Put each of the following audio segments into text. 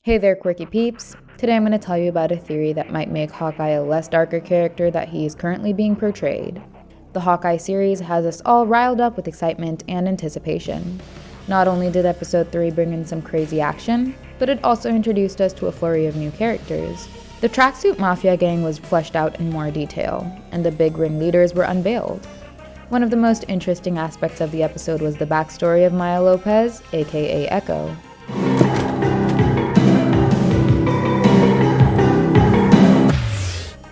Hey there, quirky peeps. Today I'm going to tell you about a theory that might make Hawkeye a less darker character that he is currently being portrayed. The Hawkeye series has us all riled up with excitement and anticipation. Not only did episode 3 bring in some crazy action, but it also introduced us to a flurry of new characters. The Tracksuit Mafia gang was fleshed out in more detail, and the big ringleaders were unveiled. One of the most interesting aspects of the episode was the backstory of Maya Lopez, aka Echo.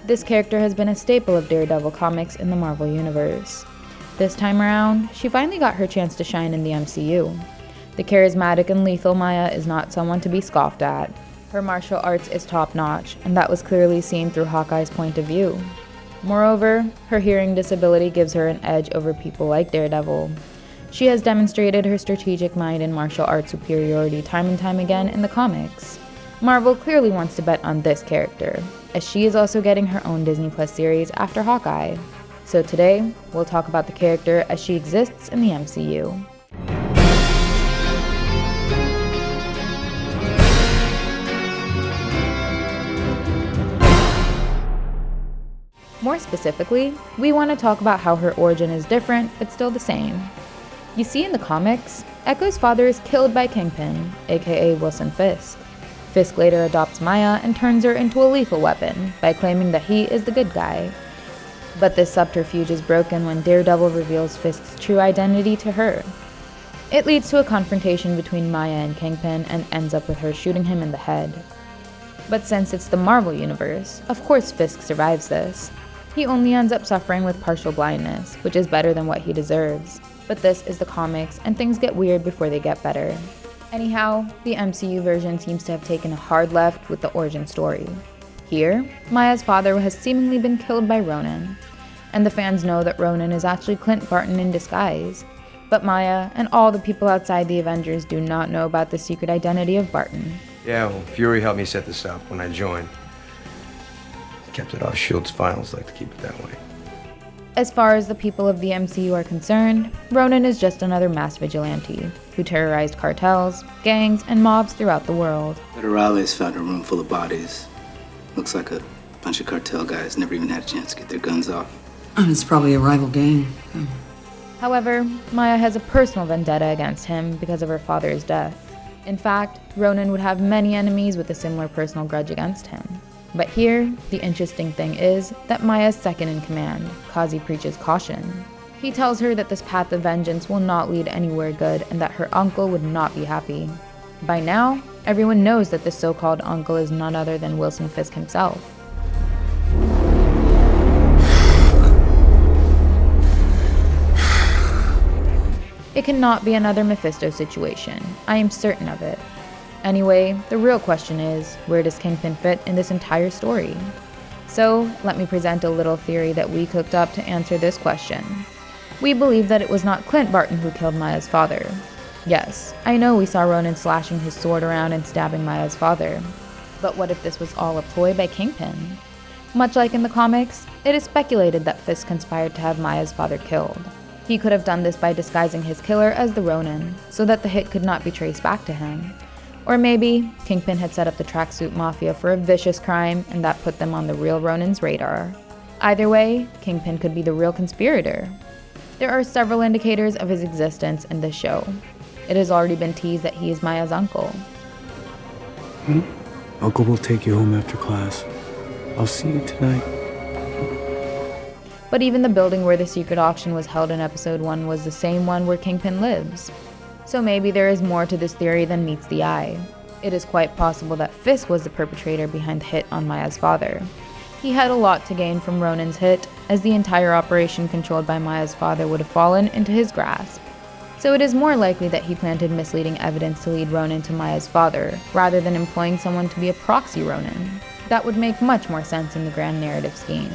This character has been a staple of Daredevil comics in the Marvel Universe. This time around, she finally got her chance to shine in the MCU. The charismatic and lethal Maya is not someone to be scoffed at. Her martial arts is top-notch, and that was clearly seen through Hawkeye's point of view. Moreover, her hearing disability gives her an edge over people like Daredevil. She has demonstrated her strategic mind and martial arts superiority time and time again in the comics. Marvel clearly wants to bet on this character, as she is also getting her own Disney Plus series after Hawkeye. So today, we'll talk about the character as she exists in the MCU. More specifically, we want to talk about how her origin is different, but still the same. You see, in the comics, Echo's father is killed by Kingpin, aka Wilson Fisk. Fisk later adopts Maya and turns her into a lethal weapon by claiming that he is the good guy. But this subterfuge is broken when Daredevil reveals Fisk's true identity to her. It leads to a confrontation between Maya and Kingpin and ends up with her shooting him in the head. But since it's the Marvel Universe, of course Fisk survives this. He only ends up suffering with partial blindness, which is better than what he deserves. But this is the comics, and things get weird before they get better. Anyhow, the MCU version seems to have taken a hard left with the origin story. Here, Maya's father has seemingly been killed by Ronan, and the fans know that Ronan is actually Clint Barton in disguise. But Maya and all the people outside the Avengers do not know about the secret identity of Barton. Yeah, well, Fury helped me set this up when I joined. Kept it off S.H.I.E.L.D.'s files, like to keep it that way. As far as the people of the MCU are concerned, Ronan is just another mass vigilante who terrorized cartels, gangs, and mobs throughout the world. Federales found a room full of bodies. Looks like a bunch of cartel guys never even had a chance to get their guns off. It's probably a rival gang. However, Maya has a personal vendetta against him because of her father's death. In fact, Ronan would have many enemies with a similar personal grudge against him. But here, the interesting thing is that Maya's second in command, Kazi, preaches caution. He tells her that this path of vengeance will not lead anywhere good and that her uncle would not be happy. By now, everyone knows that this so-called uncle is none other than Wilson Fisk himself. It cannot be another Mephisto situation. I am certain of it. Anyway, the real question is, where does Kingpin fit in this entire story? So, let me present a little theory that we cooked up to answer this question. We believe that it was not Clint Barton who killed Maya's father. Yes, I know we saw Ronan slashing his sword around and stabbing Maya's father. But what if this was all a ploy by Kingpin? Much like in the comics, it is speculated that Fisk conspired to have Maya's father killed. He could have done this by disguising his killer as the Ronin, so that the hit could not be traced back to him. Or maybe Kingpin had set up the Tracksuit Mafia for a vicious crime and that put them on the real Ronin's radar. Either way, Kingpin could be the real conspirator. There are several indicators of his existence in this show. It has already been teased that he is Maya's uncle. Uncle will take you home after class. I'll see you tonight. But even the building where the secret auction was held in episode 1 was the same one where Kingpin lives. So maybe there is more to this theory than meets the eye. It is quite possible that Fisk was the perpetrator behind the hit on Maya's father. He had a lot to gain from Ronan's hit, as the entire operation controlled by Maya's father would have fallen into his grasp. So it is more likely that he planted misleading evidence to lead Ronan to Maya's father, rather than employing someone to be a proxy Ronan. That would make much more sense in the grand narrative scheme.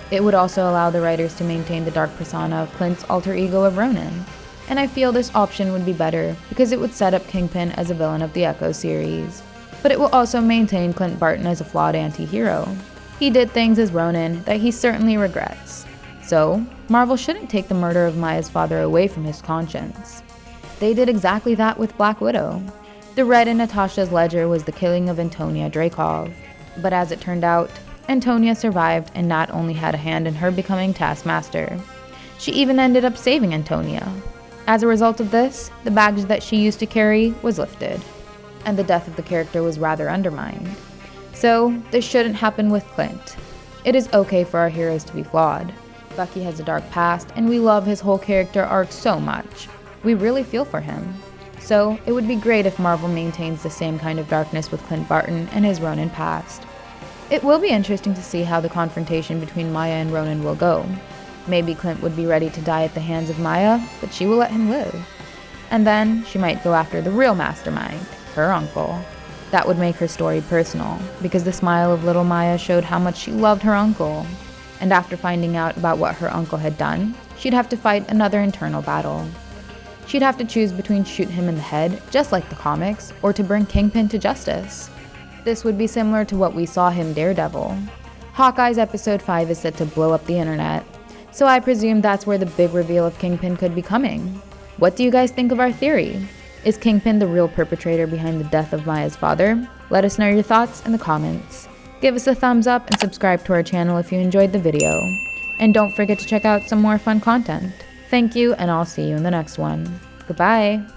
It would also allow the writers to maintain the dark persona of Clint's alter ego of Ronan. And I feel this option would be better because it would set up Kingpin as a villain of the Echo series. But it will also maintain Clint Barton as a flawed anti-hero. He did things as Ronan that he certainly regrets. So, Marvel shouldn't take the murder of Maya's father away from his conscience. They did exactly that with Black Widow. The red in Natasha's ledger was the killing of Antonia Dreykov. But as it turned out, Antonia survived and not only had a hand in her becoming Taskmaster, she even ended up saving Antonia. As a result of this, the baggage that she used to carry was lifted, and the death of the character was rather undermined. So, this shouldn't happen with Clint. It is okay for our heroes to be flawed. Bucky has a dark past, and we love his whole character arc so much. We really feel for him. So, it would be great if Marvel maintains the same kind of darkness with Clint Barton and his Ronin past. It will be interesting to see how the confrontation between Maya and Ronin will go. Maybe Clint would be ready to die at the hands of Maya, but she will let him live. And then, she might go after the real mastermind, her uncle. That would make her story personal, because the smile of little Maya showed how much she loved her uncle. And after finding out about what her uncle had done, she'd have to fight another internal battle. She'd have to choose between shoot him in the head, just like the comics, or to bring Kingpin to justice. This would be similar to what we saw him Daredevil. Hawkeye's episode 5 is set to blow up the internet, so I presume that's where the big reveal of Kingpin could be coming. What do you guys think of our theory? Is Kingpin the real perpetrator behind the death of Maya's father? Let us know your thoughts in the comments. Give us a thumbs up and subscribe to our channel if you enjoyed the video. And don't forget to check out some more fun content. Thank you, and I'll see you in the next one. Goodbye!